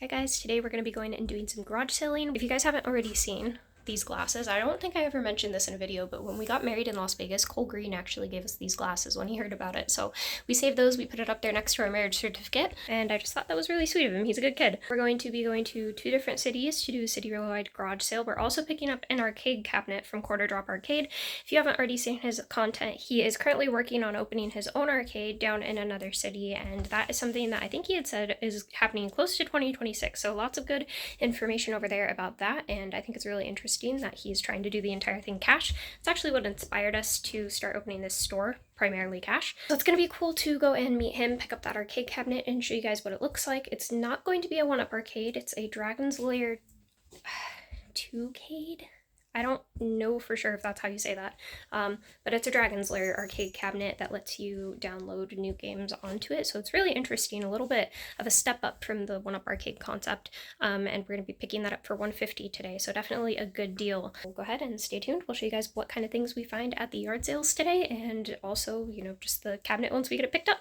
Hi guys, today we're going to be going and doing some garage sailing. If you guys haven't already seen these glasses, I don't think I ever mentioned this in a video, but when we got married in Las Vegas, Cole Green actually gave us these glasses when he heard about it. So we saved those, we put it up there next to our marriage certificate, and I just thought that was really sweet of him. He's a good kid. We're going to be going to 2 different cities to do a city-wide garage sale. We're also picking up an arcade cabinet from Quarter Drop Arcade. If you haven't already seen his content, he is currently working on opening his own arcade down in another city, and that is something that I think he had said is happening close to 2026. So lots of good information over there about that, and I think it's really interesting that he's trying to do the entire thing cash. It's actually what inspired us to start opening this store, primarily cash. So it's going to be cool to go and meet him, pick up that arcade cabinet, and show you guys what it looks like. It's not going to be a 1-up arcade. It's a Dragon's Lair 2-cade. I don't know for sure if that's how you say that, but it's a Dragon's Lair arcade cabinet that lets you download new games onto it. So it's really interesting, a little bit of a step up from the 1-up arcade concept, and we're going to be picking that up for $150 today. So definitely a good deal. We'll go ahead and stay tuned. We'll show you guys what kind of things we find at the yard sales today, and also, you know, just the cabinet once we get it picked up.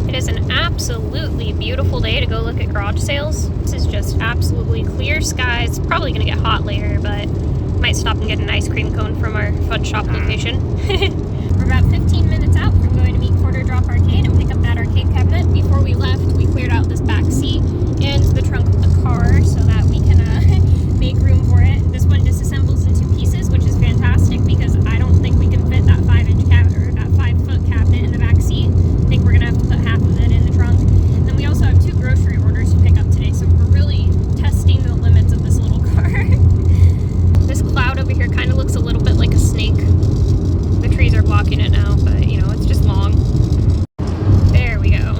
It is an absolutely beautiful day to go look at garage sales. This is just absolutely clear skies. It's probably going to get hot later, but might stop and get an ice cream cone from our fudge shop location. We're about 15 minutes out from going to meet Quarter Drop Arcade and pick up that arcade cabinet. Before we left, we cleared out this back seat and the trunk of the car so that we can make room for it. This one disassembles into pieces, which is fantastic because I don't think we can fit that 5-inch cabinet or that 5-foot cabinet in the back seat. I think we're gonna have to put half of it in the trunk. And then we also have 2 grocery orders to pick up today, so we're really testing the limits of this little car. This cloud over here kind of looks a little bit like a snake. The trees are blocking it now, but you know, it's just long. There we go.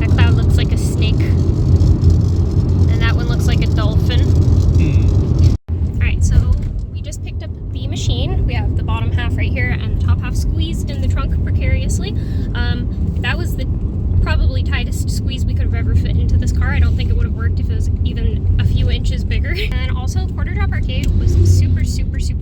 That cloud looks like a snake. And that one looks like a dolphin. Alright, so we just picked up the machine. We have the bottom half right here and the top half squeezed in the trunk precariously. That was the probably tightest squeeze we could have ever fit into this car. I don't think it would have worked if it was even a few inches bigger. And also, Quarter Drop Arcade was super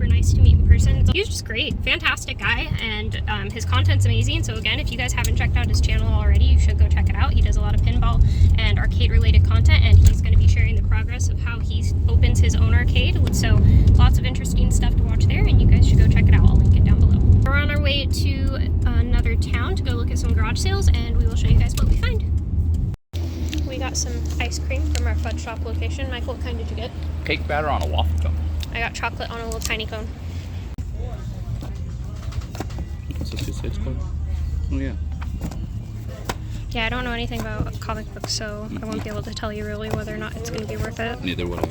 nice to meet in person. He was just great, fantastic guy, and his content's amazing. So again, if you guys haven't checked out his channel already, you should go check it out. He does a lot of pinball and arcade related content, and he's going to be sharing the progress of how he opens his own arcade. So lots of interesting stuff to watch there, and you guys should go check it out. I'll link it down below. We're on our way to another town to go look at some garage sales, and we will show you guys what we find. We got some ice cream from our fudge shop location. Michael, what kind did you get? Cake batter on a waffle cone. I got chocolate on a little tiny cone. What's this called? Oh yeah. Yeah, I don't know anything about comic books, so I won't be able to tell you really whether or not it's going to be worth it. Neither would I.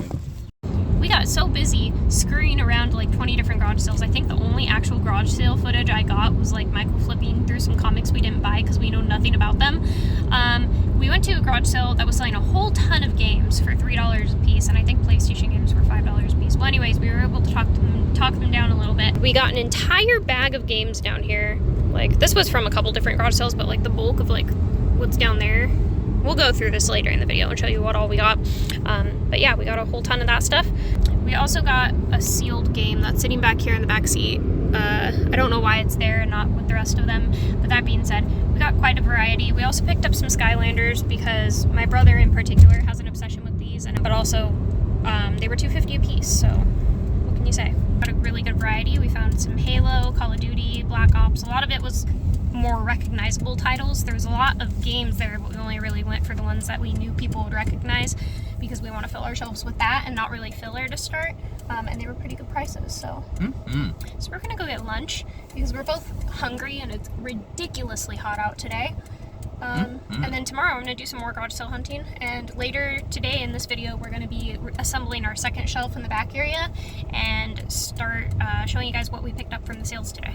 We got so busy scurrying around like 20 different garage sales. I think the only actual garage sale footage I got was like Michael flipping through some comics we didn't buy because we know nothing about them. We went to a garage sale that was selling a whole ton of games for $3 a piece, and I think PlayStation games were $5 a piece. Well, anyways, we were able to talk them down a little bit. We got an entire bag of games down here. Like, this was from a couple different garage sales, but like the bulk of like what's down there. We'll go through this later in the video and show you what all we got. But yeah, we got a whole ton of that stuff. We also got a sealed game that's sitting back here in the back seat. I don't know why it's there and not with the rest of them. But that being said, we got quite a variety. We also picked up some Skylanders because my brother in particular has an obsession with these. But also, they were $2.50 a piece. So what can you say? Got a really good variety. We found some Halo, Call of Duty, Black Ops. A lot of it was more recognizable titles. There was a lot of games there, but we only really went for the ones that we knew people would recognize because we want to fill our shelves with that and not really filler to start. And they were pretty good prices. So we're gonna go get lunch because we're both hungry and it's ridiculously hot out today. And then tomorrow I'm gonna do some more garage sale hunting, and later today in this video we're gonna be assembling our second shelf in the back area and start showing you guys what we picked up from the sales today.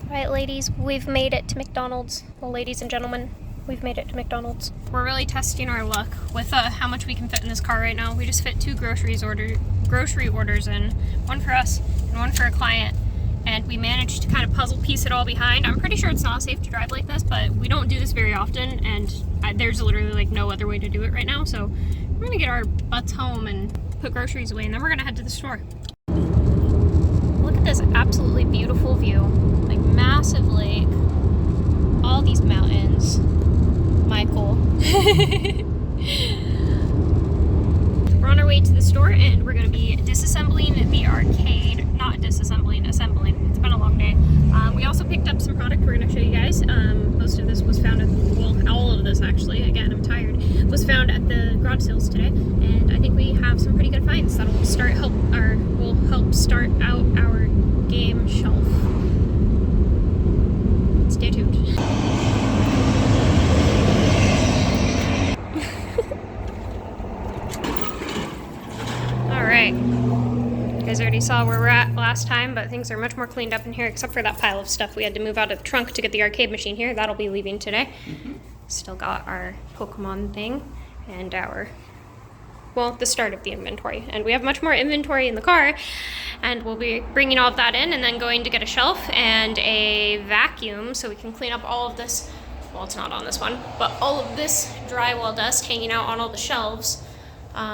Alright ladies, we've made it to McDonald's. Well, ladies and gentlemen, we've made it to McDonald's. We're really testing our luck with how much we can fit in this car right now. We just fit 2 grocery orders in, one for us and one for a client, and we managed to kind of puzzle piece it all behind. I'm pretty sure it's not safe to drive like this, but we don't do this very often, and there's literally like no other way to do it right now, so we're gonna get our butts home and put groceries away, and then we're gonna head to the store. Look at this absolutely beautiful view. Like, massive lake, all these mountains. Michael. way to the store and we're going to be disassembling the arcade. Not disassembling, assembling. It's been a long day. We also picked up some product we're going to show you guys. Most of this was found at, well, all of this actually, again, I'm tired, was found at the garage sales today. And I think we have some pretty good finds that will help start out our game shelf. Stay tuned. Alright, you guys already saw where we're at last time, but things are much more cleaned up in here except for that pile of stuff we had to move out of the trunk to get the arcade machine here. That'll be leaving today. Still got our Pokemon thing and the start of the inventory. And we have much more inventory in the car, and we'll be bringing all of that in and then going to get a shelf and a vacuum so we can clean up all of this. Well, it's not on this one, but all of this drywall dust hanging out on all the shelves.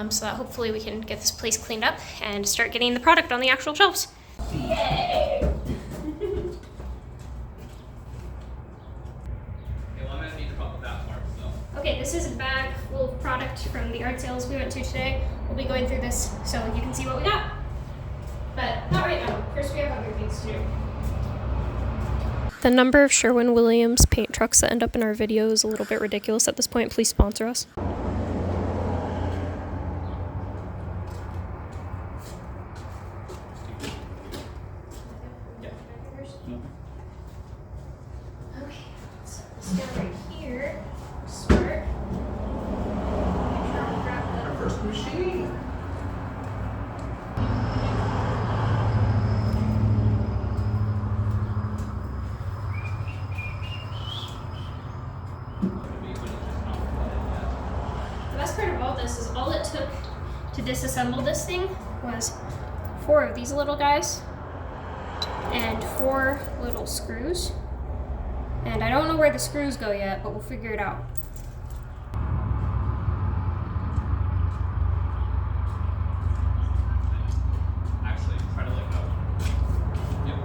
So that hopefully we can get this place cleaned up and start getting the product on the actual shelves. Yay! Okay, this is a bag full of product from the art sales we went to today. We'll be going through this so you can see what we got. But not right now. First we have other things to do. The number of Sherwin-Williams paint trucks that end up in our video is a little bit ridiculous at this point. Please sponsor us. The best part of all this is all it took to disassemble this thing was 4 of these little guys and 4 little screws. And I don't know where the screws go yet, but we'll figure it out. Actually, try to let go. Yep.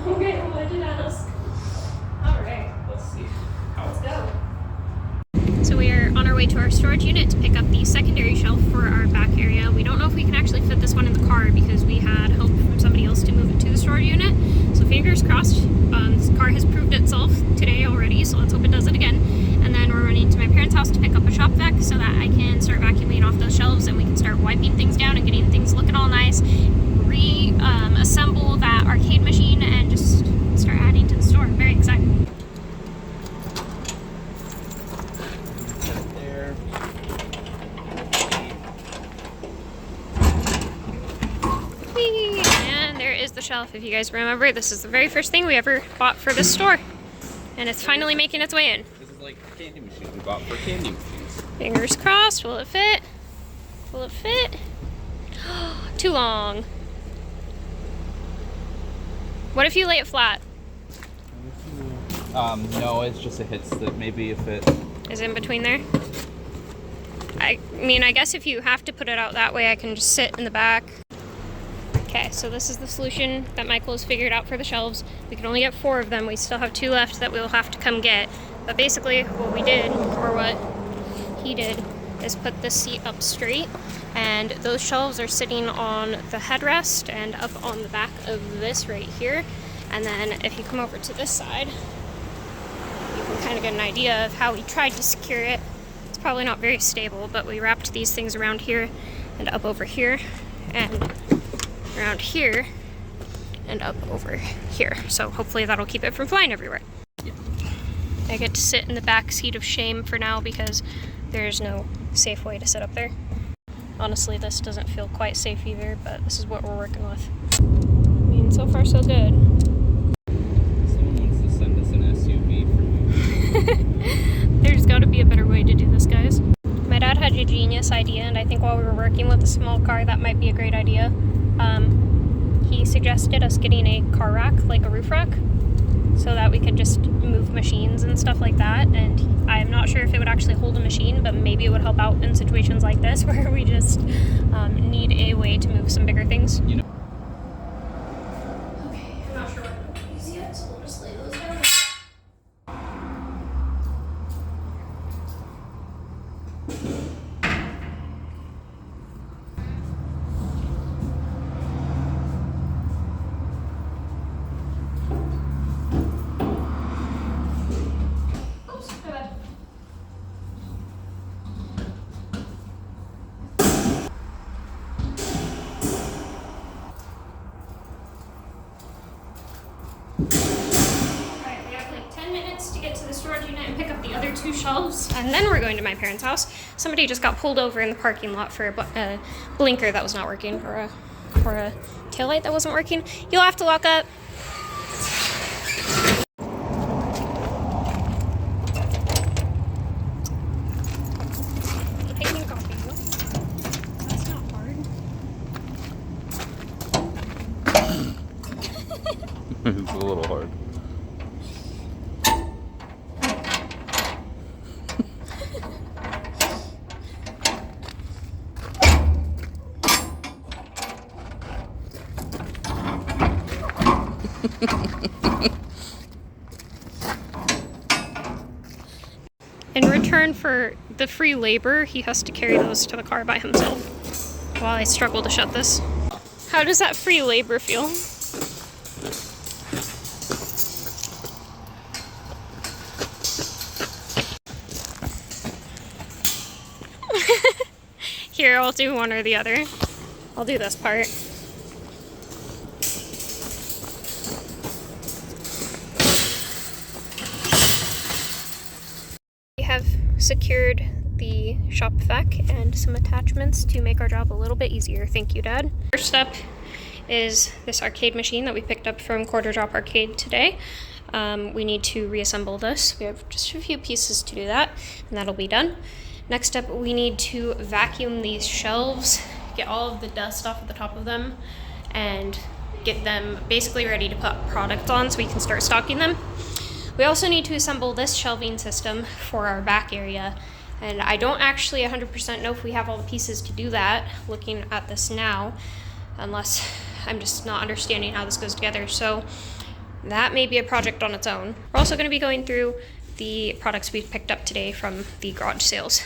Okay, well, I did ask. Alright. Let's see. Let's go. So we are on our way to our storage unit to pick up the secondary shelf for our back area. We don't know if we can actually fit this one in the car because we had help from somebody else to move it to the storage unit. So fingers crossed. This car has proved itself today already, so let's hope it does it again. And then we're running to my parents' house to pick up a shop vac so that I can start vacuuming off those shelves and we can start wiping things down and getting things looking all nice. Reassemble that arcade machine and just start adding to the store. I'm very excited. And there is the shelf. If you guys remember, this is the very first thing we ever bought for this store. And it's finally making its way in. This is like a candy machine we bought for candy machines. Fingers crossed. Will it fit? Will it fit? Too long. What if you lay it flat? No, it's just it hits that maybe if it is in between there. I mean, I guess if you have to put it out that way, I can just sit in the back. Okay, so this is the solution that Michael has figured out for the shelves. We can only get 4 of them. We still have 2 left that we'll have to come get. But basically what we did, or what he did, is put this seat up straight, and those shelves are sitting on the headrest and up on the back of this right here. And then if you come over to this side, you can kind of get an idea of how we tried to secure it. It's probably not very stable, but we wrapped these things around here and up over here and around here and up over here. So hopefully that'll keep it from flying everywhere. Yeah. I get to sit in the back seat of shame for now because there's no safe way to sit up there. Honestly, this doesn't feel quite safe either, but this is what we're working with. I mean, so far so good. Someone wants to send us an SUV for me. There's got to be a better way to do this, guys. My dad had a genius idea, and I think while we were working with a small car, that might be a great idea. He suggested us getting a car rack, like a roof rack, so that we could just move machines and stuff like that. And I'm not sure if it would actually hold a machine, but maybe it would help out in situations like this where we just need a way to move some bigger things. You know. Okay, I'm not sure what to put these yet, so we'll just lay those down. and pick up the other 2 shelves, and then we're going to my parents' house. Somebody just got pulled over in the parking lot for a blinker that was not working, or a taillight that wasn't working. You'll have to lock up. Taking coffee. That's not hard. It's a little hard. In return for the free labor, he has to carry those to the car by himself while I struggle to shut this. How does that free labor feel? Here, I'll do one or the other. I'll do this part. We have secured the shop vac and some attachments to make our job a little bit easier. Thank you, Dad. First up is this arcade machine that we picked up from Quarter Drop Arcade today. We need to reassemble this. We have just a few pieces to do that, and that'll be done. Next up, we need to vacuum these shelves, get all of the dust off of the top of them, and get them basically ready to put product on so we can start stocking them. We also need to assemble this shelving system for our back area, and I don't actually 100% know if we have all the pieces to do that, looking at this now, unless I'm just not understanding how this goes together. So that may be a project on its own. We're also going to be going through the products we picked up today from the garage sales.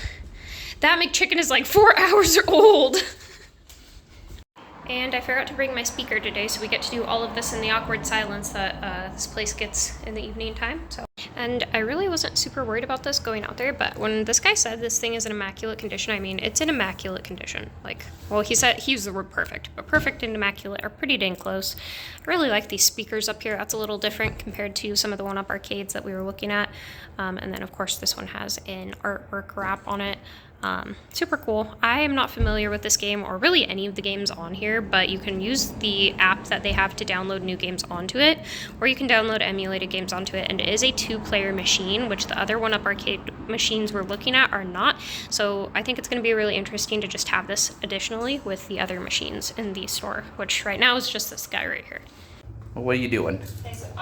That McChicken is like 4 hours old. And I forgot to bring my speaker today, so we get to do all of this in the awkward silence that this place gets in the evening time. And I really wasn't super worried about this going out there, but when this guy said this thing is in immaculate condition, I mean, it's in immaculate condition. Like, well, he used the word perfect, but perfect and immaculate are pretty dang close. I really like these speakers up here. That's a little different compared to some of the one-up arcades that we were looking at. And then, of course, this one has an artwork wrap on it. Super cool. I am not familiar with this game or really any of the games on here, but you can use the app that they have to download new games onto it, or you can download emulated games onto it, and it is a 2-player machine, which the other one-up arcade machines we're looking at are not. So I think it's going to be really interesting to just have this additionally with the other machines in the store, which right now is just this guy right here. Well, what are you doing? I said,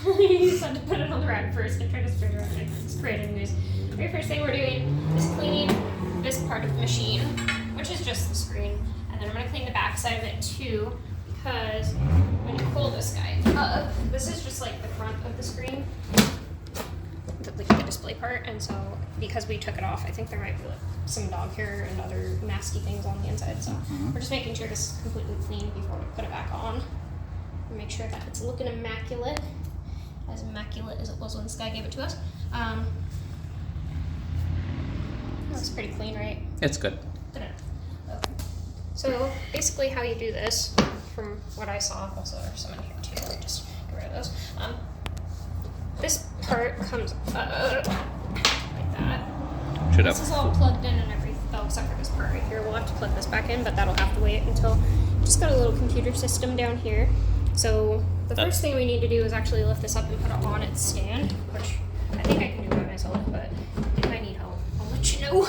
you just had to put it on the rack first and try to spread it around. It's great anyways. The very first thing we're doing is cleaning this part of the machine, which is just the screen. And then I'm going to clean the back side of it too, because when you pull this guy up, this is just like the front of the screen, the display part. And so because we took it off, I think there might be like some dog hair and other nasty things on the inside. So we're just making sure this is completely clean before we put it back on. And make sure that it's looking immaculate as it was when this guy gave it to us. That's pretty clean, right? It's good. Good enough. Okay. So basically how you do this, from what I saw, also there's some in here too, let me just get rid of those. This part comes like that. This is all plugged in and everything, oh, except for this part right here. We'll have to plug this back in, but that'll have to wait until, just got a little computer system down here. So the first thing we need to do is actually lift this up and put it on its stand, which I think I can do by myself, but if I need help, I'll let you know.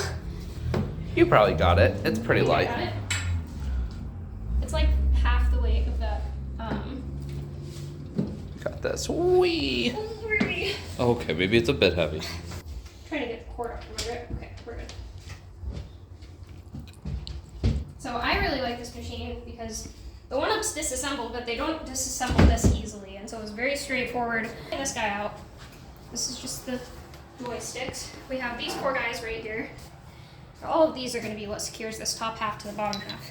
You probably got it. It's pretty light. Got it? It's like half the weight of that. Got this. Wee. Okay, maybe it's a bit heavy. Trying to get the cord up from under it. Okay, we're good. So I really like this machine because the one-ups disassemble, but they don't disassemble this easily, and so it's very straightforward. Get this guy out. This is just the joysticks. We have these 4 guys right here. All of these are going to be what secures this top half to the bottom half.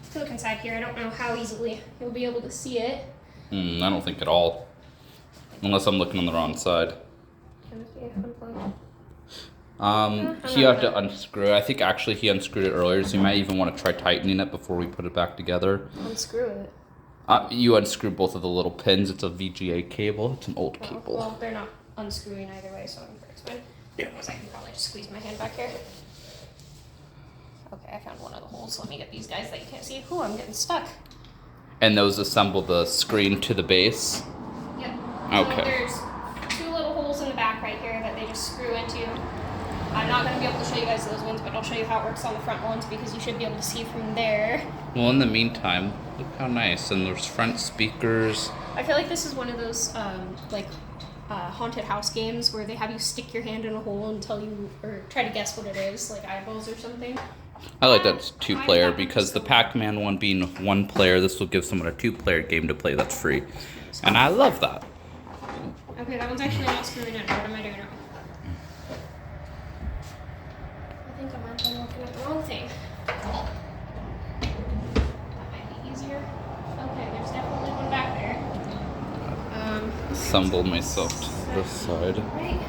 If you look inside here, I don't know how easily you'll be able to see it. I don't think at all. Unless I'm looking on the wrong side. He had to unscrew it. I think actually he unscrewed it earlier, so you might even want to try tightening it before we put it back together. Unscrew it? You unscrew both of the little pins. It's a VGA cable. It's an old cable. Well, they're not unscrewing either way, so I'm sure it's fine. Yeah. I can probably just squeeze my hand back here. Okay, I found one of the holes. Let me get these guys that you can't see. Ooh, I'm getting stuck. And those assemble the screen to the base? Yep. Okay. So there's 2 little holes in the back right here that they just screw into. I'm not going to be able to show you guys those ones, but I'll show you how it works on the front ones because you should be able to see from there. Well, in the meantime, look how nice. And there's front speakers. I feel like this is one of those haunted house games where they have you stick your hand in a hole and tell you, or try to guess what it is, like eyeballs or something. I like that it's 2-player because the Pac-Man one being 1 player, this will give someone a 2-player game to play that's free. And I love that. Okay, that one's actually not screwing in. What am I doing wrong? I think I'm looking at the wrong thing. That might be easier. Okay, there's definitely one back there. Assemble myself to this side. Right.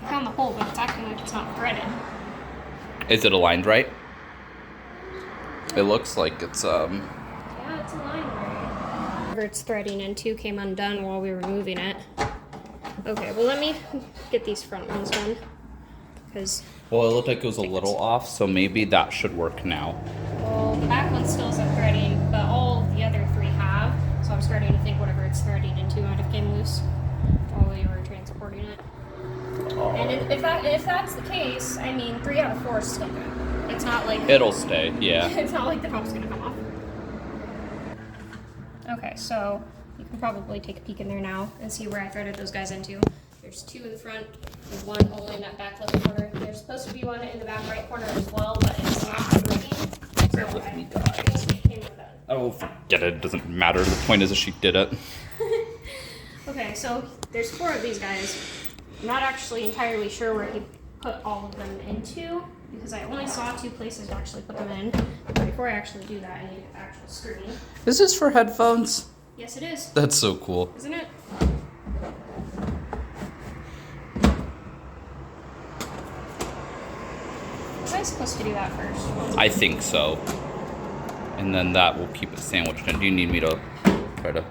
I found the hole, but it's acting like it's not threaded. Is it aligned right? It looks like it's Yeah, it's aligned right. Whatever it's threading into came undone while we were moving it. Okay, well let me get these front ones done. Because well, it looked like it was a little off, so maybe that should work now. well, the back one still isn't threading, but all the other 3 have. So I'm starting to think whatever it's threading into might have came loose while we were transporting it. And if that's the case, I mean 3 out of 4 is still good. It's not like It'll stay, yeah. it's not like the top's gonna come off. Okay, so you can probably take a peek in there now and see where I threaded those guys into. There's 2 in the front, there's 1 only in that back left corner. There's supposed to be 1 in the back right corner as well, but it's not working. Bear with me, guys. Oh, forget it. It doesn't matter. The point is that she did it. Okay, so there's 4 of these guys. I'm not actually entirely sure where he put all of them into because I only saw 2 places to actually put them in. But before I actually do that, I need the actual screen. Is this for headphones? Yes, it is. That's so cool. Isn't it? Was I supposed to do that first? I think so. And then that will keep it sandwiched in. Do you need me to try to...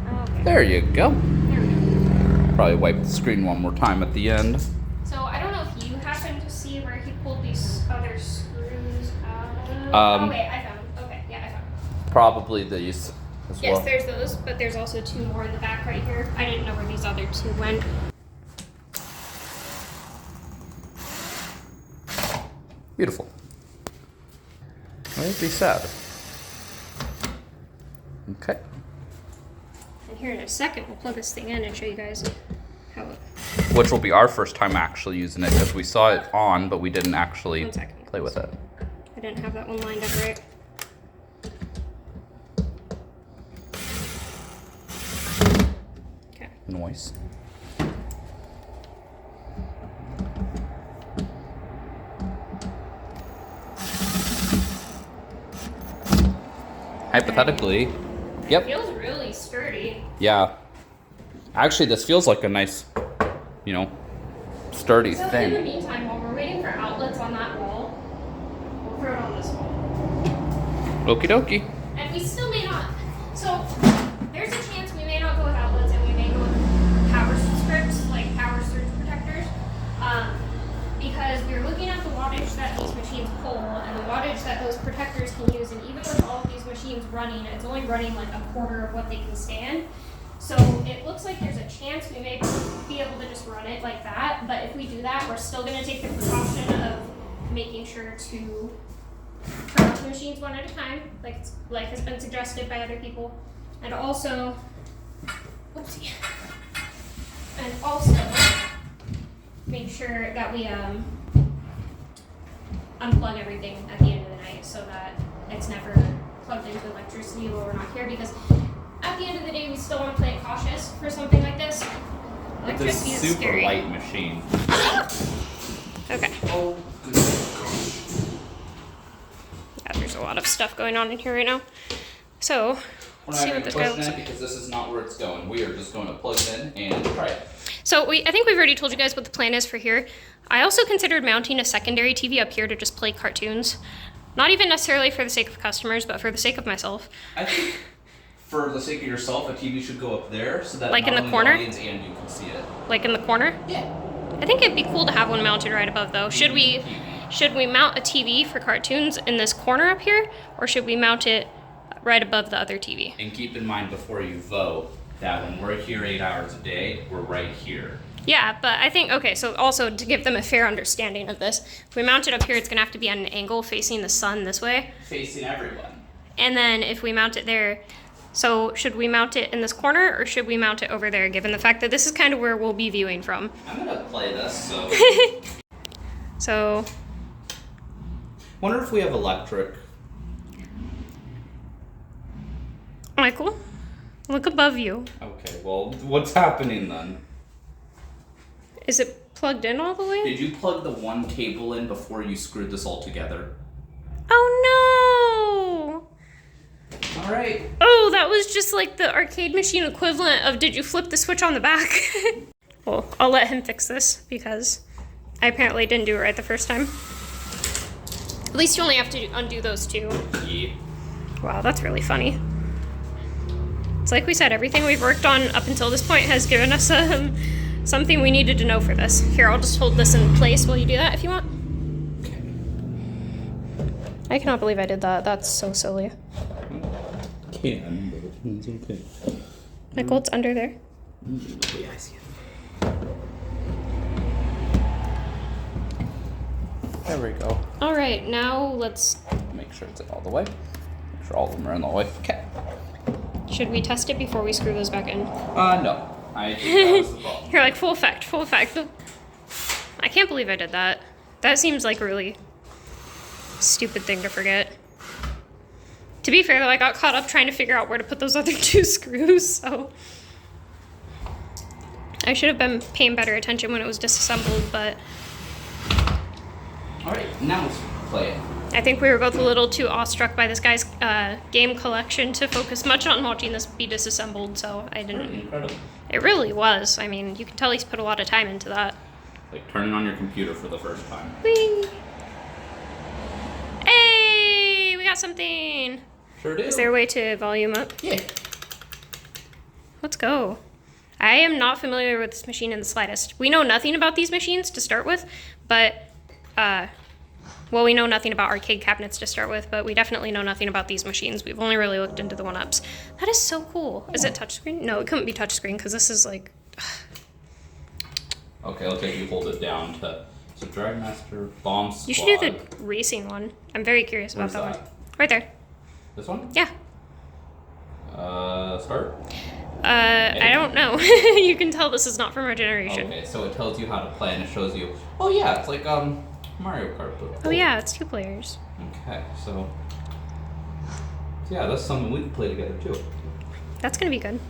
Okay. There you go. There we go. Probably wipe the screen one more time at the end. So I don't know if you happen to see where he pulled these other screws out of. Oh wait, I found them. Okay, yeah, I found them. Probably these as Yes, well. there's those, but there's also 2 more in the back right here. I didn't know where these other 2 went. Beautiful. I'd be sad. Okay. And here in a second, we'll plug this thing in and show you guys how it... Which will be our first time actually using it because we saw it on, but we didn't actually 1 second. play with it. I didn't have that one lined up right. Okay. Noise. Hypothetically, yep. It feels really sturdy. Yeah. Actually, this feels like a nice, sturdy So in the thing. meantime, while we're waiting for outlets on that wall, we'll throw it on this wall. Okie dokie. And we still may not. So there's a chance we may not go with outlets and we may go with power strips, like power surge protectors. Because we were looking at the wattage that these machines pull and the wattage that those protectors can use, and even with all of these machines running, it's only running like a quarter of what they can stand. So it looks like there's a chance we may be able to just run it like that, but if we do that, we're still going to take the precaution of making sure to turn off the machines one at a time, like has been suggested by other people, and also, whoopsie, and also make sure that we unplug everything at the end of the night so that it's never plugged into electricity while we're not here, because at the end of the day we still want to play it cautious for something like this. Electricity is super scary. light machine. Okay. Oh, Yeah, there's a lot of stuff going on in here right now. So, We're let's not see what even this guy pushing looks it like. because this is not where it's going. We are just going to plug it in and try it. So I think we've already told you guys what the plan is for here. I also considered mounting a secondary TV up here to just play cartoons. Not even necessarily for the sake of customers, but for the sake of myself. I think for the sake of yourself, a TV should go up there so that like not in the only corner? the audience and you can see it. Like in the corner? Yeah. I think it'd be cool to have one mounted right above though. Should we mount a TV for cartoons in this corner up here, or should we mount it right above the other TV? And keep in mind before you vote that when we're here 8 hours a day, we're right here. Yeah, but I think, okay, so also to give them a fair understanding of this, if we mount it up here, it's gonna have to be at an angle facing the sun this way. Facing everyone. And then if we mount it there, so should we mount it in this corner or should we mount it over there, given the fact that this is kind of where we'll be viewing from? I'm gonna play this, so. So. Wonder if we have electric. Michael, look above you. Okay, well, what's happening then? Is it plugged in all the way? Did you plug the one cable in before you screwed this all together? Oh no! Alright. Oh, that was just like the arcade machine equivalent of did you flip the switch on the back? Well, I'll let him fix this because I apparently didn't do it right the first time. At least you only have to undo those two. Yeah. Wow, that's really funny. It's like we said, everything we've worked on up until this point has given us something we needed to know for this. Here, I'll just hold this in place while you do that if you want. Okay. I cannot believe I did that. That's so silly. Can, but it's okay. Michael, it's under there. Yeah, I see it. There we go. All right, now let's... Make sure it's in all the way. Make sure all of them are in all the way. Okay. Should we test it before we screw those back in? No. I think that was the problem. You're like, full effect, full effect. I can't believe I did that. That seems like a really stupid thing to forget. To be fair, though, I got caught up trying to figure out where to put those other two screws, so... I should have been paying better attention when it was disassembled, but... Alright, now let's play it. I think we were both a little too awestruck by this guy's game collection to focus much on watching this be disassembled, so I didn't... Incredible. It really was. I mean, you can tell he's put a lot of time into that. Like turning on your computer for the first time. Whee! Hey! We got something! Sure do. Is there a way to volume up? Yeah. Let's go. I am not familiar with this machine in the slightest. We know nothing about these machines to start with, but... well, we know nothing about arcade cabinets to start with, but we definitely know nothing about these machines. We've only really looked into the one-ups. That is so cool. Is it touchscreen? No, it couldn't be touchscreen because this is like... Okay, I'll take you hold it down to... So Dragmaster, Bomb Squad. You should do the racing one. I'm very curious about Where's that one. that? Right there. This one? Yeah. Start? I don't know. You can tell this is not from our generation. Okay, so it tells you how to play and it shows you... Oh yeah, it's like, Mario Kart. But Oh yeah, it's 2 players. Okay, so yeah, that's something we can play together too. That's gonna be good.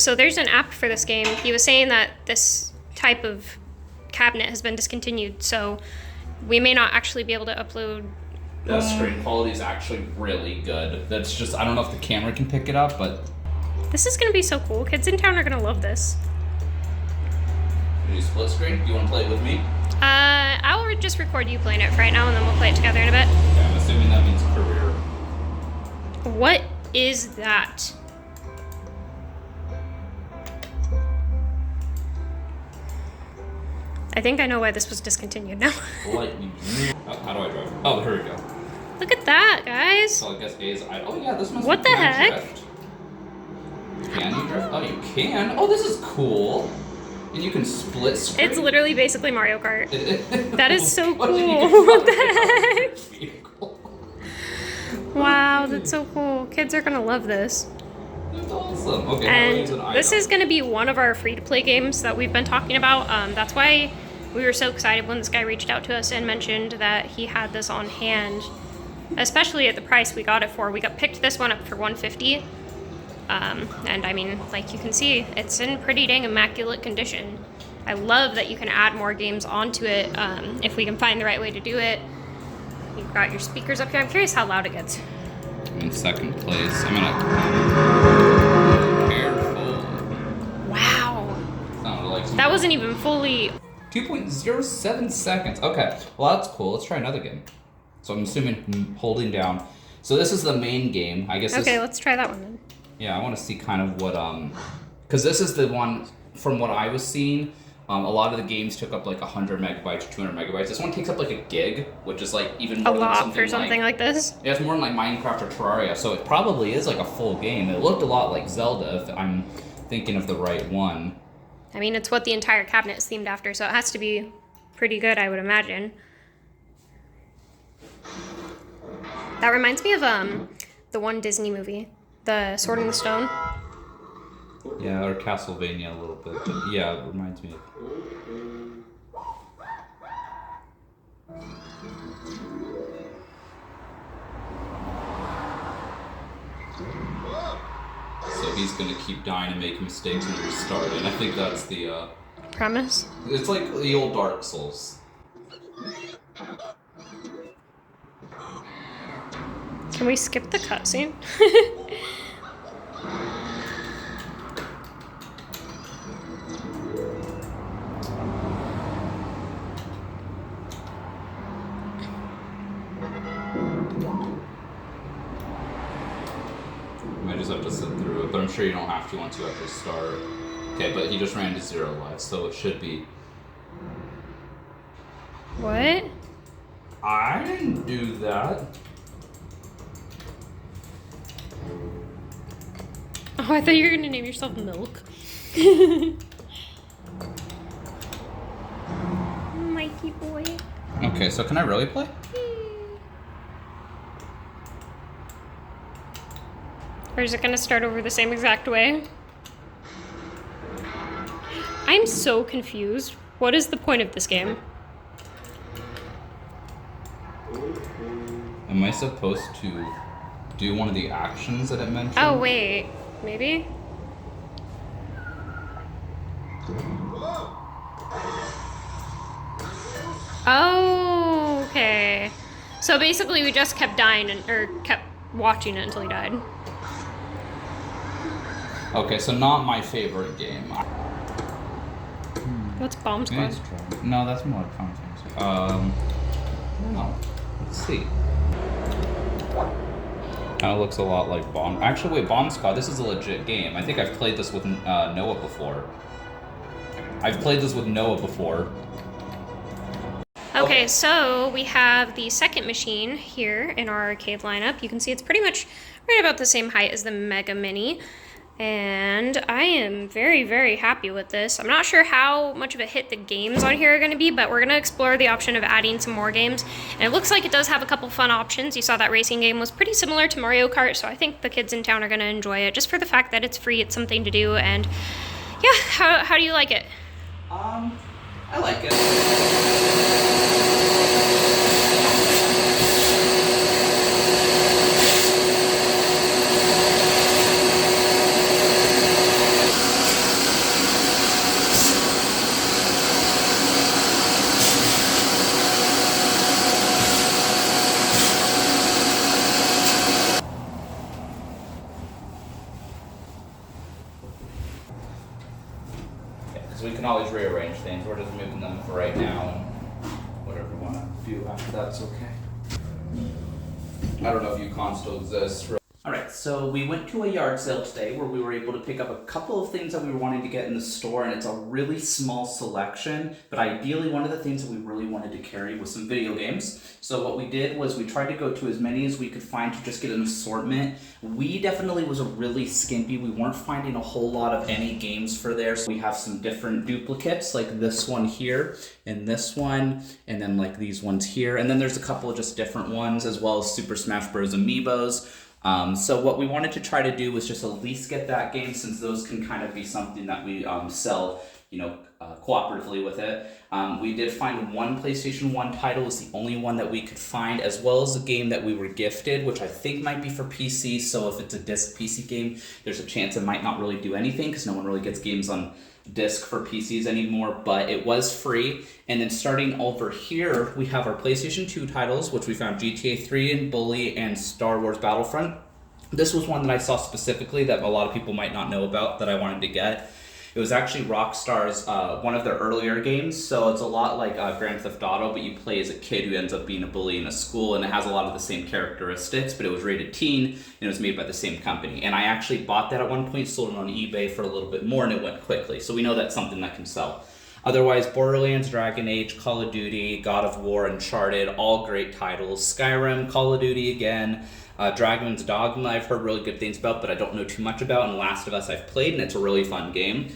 So there's an app for this game. He was saying that this type of cabinet has been discontinued, so we may not actually be able to upload. The screen quality is actually really good. That's just, I don't know if the camera can pick it up, but... This is gonna be so cool. Kids in town are gonna love this. Can you split screen? Do you want to play it with me? I'll just record you playing it for right now, and then we'll play it together in a bit. Okay, I'm assuming that means career. What is that? I think I know why this was discontinued now. Lightning. Oh, how do I drive? Oh, here we go. Look at that, guys. So I guess A is I. Oh yeah, this must What be the can I heck? drift? Can you drift? Oh, you can. Oh, this is cool. And you can split screen. It's literally basically Mario Kart. That is so cool. What the heck? Vehicle. Wow, that's so cool. Kids are gonna love this. That's awesome. Okay, now we'll use an And this item. is gonna be one of our free-to-play games that we've been talking about. That's why we were so excited when this guy reached out to us and mentioned that he had this on hand, especially at the price we got it for. We picked this one up for $150. And I mean, like you can see, it's in pretty dang immaculate condition. I love that you can add more games onto it if we can find the right way to do it. You've got your speakers up here. I'm curious how loud it gets. I'm in second place. I'm gonna... Careful. Wow. Sounded like some That wasn't even fully... 2.07 seconds. Okay, well that's cool. Let's try another game. So I'm assuming holding down. So this is the main game. I guess. Okay, let's try that one then. Yeah, I want to see kind of what because this is the one from what I was seeing. A lot of the games took up like 100 megabytes or 200 megabytes. This one takes up like a gig, which is like even more a than lot for something like this. Yeah, it's more than like Minecraft or Terraria, so it probably is like a full game. It looked a lot like Zelda, if I'm thinking of the right one. I mean, it's what the entire cabinet is themed after, so it has to be pretty good, I would imagine. That reminds me of the one Disney movie, The Sword and the Stone. Yeah, or Castlevania a little bit, but yeah, it reminds me of... So he's gonna keep dying and make mistakes and restart, and I think that's the premise. It's like the old Dark Souls. Can we skip the cutscene? You might just have to sit through it, but I'm sure you don't have to once you actually start. Okay, but he just ran to 0 lives, so it should be... What? I didn't do that. Oh, I thought you were gonna name yourself Milk. Mikey boy. Okay, so can I really play? Or is it gonna start over the same exact way? I'm so confused. What is the point of this game? Am I supposed to do one of the actions that it mentioned? Oh, wait. Maybe? Oh, okay. So basically we just kept dying or kept watching it until he died. Okay, so not my favorite game. What's Bomb Squad? No, that's more like Final Fantasy. No. Let's see. Kind of looks a lot like Bomb. Actually, wait, Bomb Squad. This is a legit game. I think I've played this with Noah before. Okay, so we have the second machine here in our arcade lineup. You can see it's pretty much right about the same height as the Mega Mini. And I am very, very happy with this. I'm not sure how much of a hit the games on here are going to be, but we're going to explore the option of adding some more games. And it looks like it does have a couple fun options. You saw that racing game was pretty similar to Mario Kart, so I think the kids in town are going to enjoy it just for the fact that it's free, it's something to do, and yeah, how do you like it? I like it. Because we can always rearrange things. We're just moving them for right now, and whatever we want to do after that's okay. I don't know if Yukon still exists. Alright, so we went to a yard sale today where we were able to pick up a couple of things that we were wanting to get in the store, and it's a really small selection, but ideally one of the things that we really wanted to carry was some video games. So what we did was we tried to go to as many as we could find to just get an assortment. We definitely was a really skimpy. We weren't finding a whole lot of any games for there, so we have some different duplicates like this one here and this one, and then like these ones here, and then there's a couple of just different ones as well as Super Smash Bros. Amiibos. So what we wanted to try to do was just at least get that game, since those can kind of be something that we sell, cooperatively with it. We did find one PlayStation 1 title, was the only one that we could find, as well as a game that we were gifted, which I think might be for PC, so if it's a disc PC game, there's a chance it might not really do anything, because no one really gets games on disc for PCs anymore, but it was free. And then starting over here, we have our PlayStation 2 titles, which we found GTA 3 and Bully and Star Wars Battlefront. This was one that I saw specifically that a lot of people might not know about that I wanted to get. It was actually Rockstar's one of their earlier games, so it's a lot like Grand Theft Auto, but you play as a kid who ends up being a bully in a school, and it has a lot of the same characteristics, but it was rated teen, and it was made by the same company. And I actually bought that at one point, sold it on eBay for a little bit more, and it went quickly, so we know that's something that can sell. Otherwise, Borderlands, Dragon Age, Call of Duty, God of War, Uncharted, all great titles. Skyrim, Call of Duty again, Dragon's Dogma I've heard really good things about, but I don't know too much about, and Last of Us I've played, and it's a really fun game.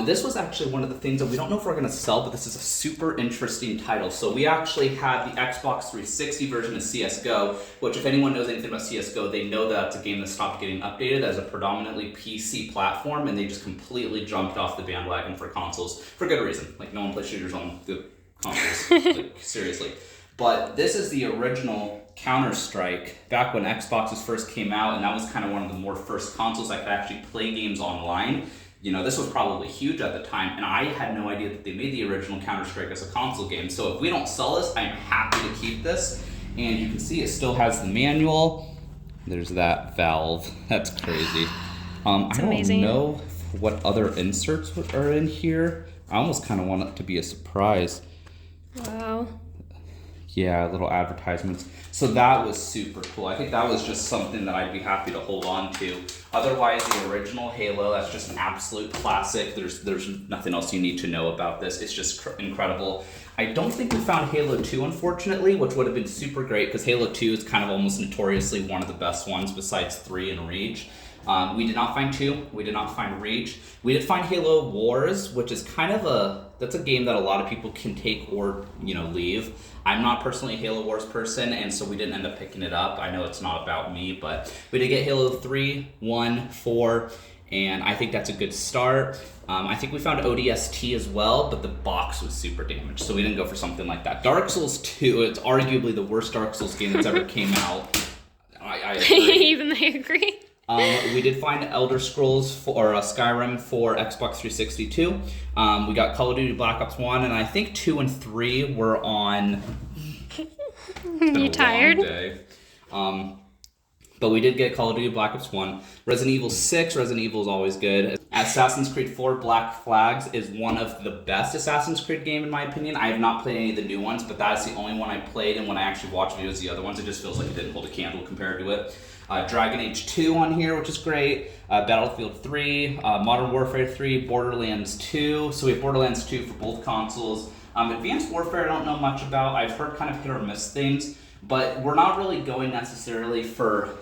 This was actually one of the things that we don't know if we're going to sell, but this is a super interesting title. So we actually had the Xbox 360 version of CSGO, which if anyone knows anything about CSGO, they know that it's a game that stopped getting updated as a predominantly PC platform, and they just completely jumped off the bandwagon for consoles for good reason. Like, no one plays shooters on the consoles, like, seriously. But this is the original Counter-Strike back when Xboxes first came out, and that was kind of one of the more first consoles that could actually play games online. You know, this was probably huge at the time, and I had no idea that they made the original Counter-Strike as a console game. So if we don't sell this, I'm happy to keep this. And you can see it still has the manual. There's that valve. That's crazy. I don't amazing. know what other inserts are in here. I almost kind of want it to be a surprise. Wow. Yeah, little advertisements. So that was super cool. I think that was just something that I'd be happy to hold on to. Otherwise, the original Halo, that's just an absolute classic. There's nothing else you need to know about this. It's just incredible. I don't think we found Halo 2, unfortunately, which would have been super great because Halo 2 is kind of almost notoriously one of the best ones besides 3 and Reach. We did not find 2. We did not find Reach. We did find Halo Wars, which is kind of that's a game that a lot of people can take or, leave. I'm not personally a Halo Wars person, and so we didn't end up picking it up. I know it's not about me, but we did get Halo 3, 1, 4, and I think that's a good start. I think we found ODST as well, but the box was super damaged, so we didn't go for something like that. Dark Souls 2, it's arguably the worst Dark Souls game that's ever came out. I agree. Even they agree. We did find Elder Scrolls or Skyrim for Xbox 360 too. We got Call of Duty Black Ops 1, and I think 2 and 3 were on. You tired? Long day. But we did get Call of Duty Black Ops 1. Resident Evil 6, Resident Evil is always good. Assassin's Creed 4 Black Flags is one of the best Assassin's Creed game in my opinion. I have not played any of the new ones, but that's the only one I played, and when I actually watched videos of the other ones, it just feels like it didn't hold a candle compared to it. Dragon Age 2 on here, which is great. Battlefield 3, Modern Warfare 3, Borderlands 2. So we have Borderlands 2 for both consoles. Advanced Warfare I don't know much about. I've heard kind of hit or miss things, but we're not really going necessarily for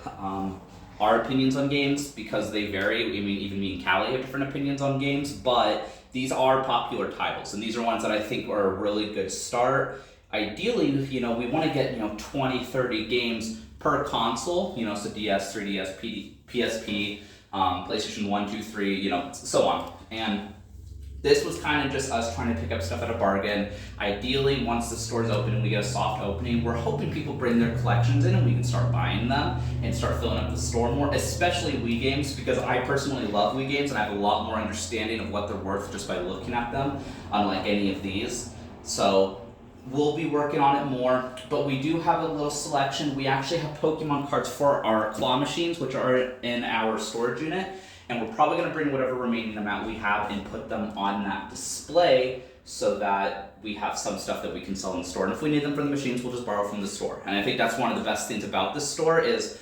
our opinions on games because they vary. I mean, even me and Callie have different opinions on games, but these are popular titles, and these are ones that I think are a really good start. Ideally, we want to get 20, 30 games per console, so DS, 3DS, PSP, PlayStation 1, 2, 3, so on. And this was kind of just us trying to pick up stuff at a bargain. Ideally, once the store's open and we get a soft opening, we're hoping people bring their collections in and we can start buying them and start filling up the store more, especially Wii games, because I personally love Wii games and I have a lot more understanding of what they're worth just by looking at them, unlike any of these. So we'll be working on it more, but we do have a little selection. We actually have Pokemon cards for our claw machines, which are in our storage unit, and we're probably going to bring whatever remaining amount we have and put them on that display so that we have some stuff that we can sell in the store. And if we need them for the machines, we'll just borrow from the store. And I think that's one of the best things about this store is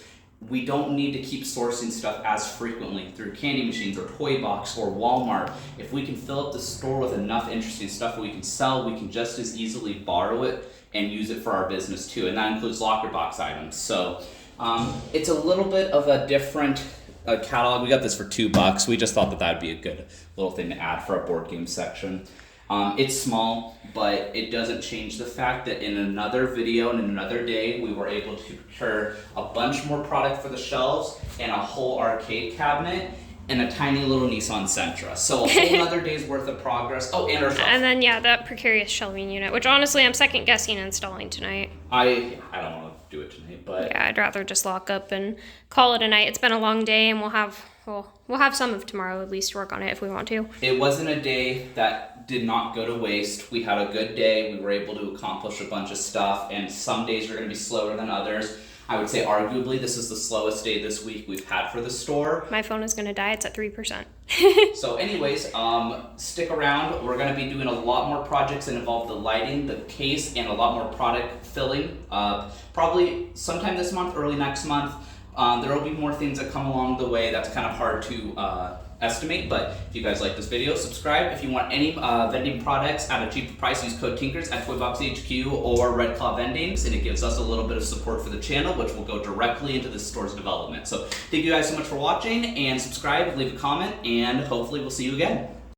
we don't need to keep sourcing stuff as frequently through candy machines or Toy Box or Walmart. If we can fill up the store with enough interesting stuff that we can sell, we can just as easily borrow it and use it for our business too. And that includes locker box items. So it's a little bit of a different catalog. We got this for $2. We just thought that that'd be a good little thing to add for our board game section. It's small, but it doesn't change the fact that in another video and in another day, we were able to procure a bunch more product for the shelves and a whole arcade cabinet and a tiny little Nissan Sentra. So a whole other day's worth of progress. Oh, and our shelf. And then, that precarious shelving unit, which honestly I'm second guessing installing tonight. I don't want to do it tonight, but yeah, I'd rather just lock up and call it a night. It's been a long day, and we'll have some of tomorrow at least to work on it if we want to. It wasn't a day that did not go to waste. We had a good day. We were able to accomplish a bunch of stuff, and some days are going to be slower than others. I would say arguably this is the slowest day this week we've had for the store. My phone is gonna die, it's at 3%. So anyways, stick around. We're gonna be doing a lot more projects that involve the lighting, the case, and a lot more product filling. Probably sometime this month, early next month. There will be more things that come along the way. That's kind of hard to estimate, but if you guys like this video, subscribe. If you want any vending products at a cheaper price, use code TINKERS at ToyBoxHQ or Red Claw Vendings, and it gives us a little bit of support for the channel, which will go directly into the store's development. So thank you guys so much for watching, and subscribe, leave a comment, and hopefully we'll see you again.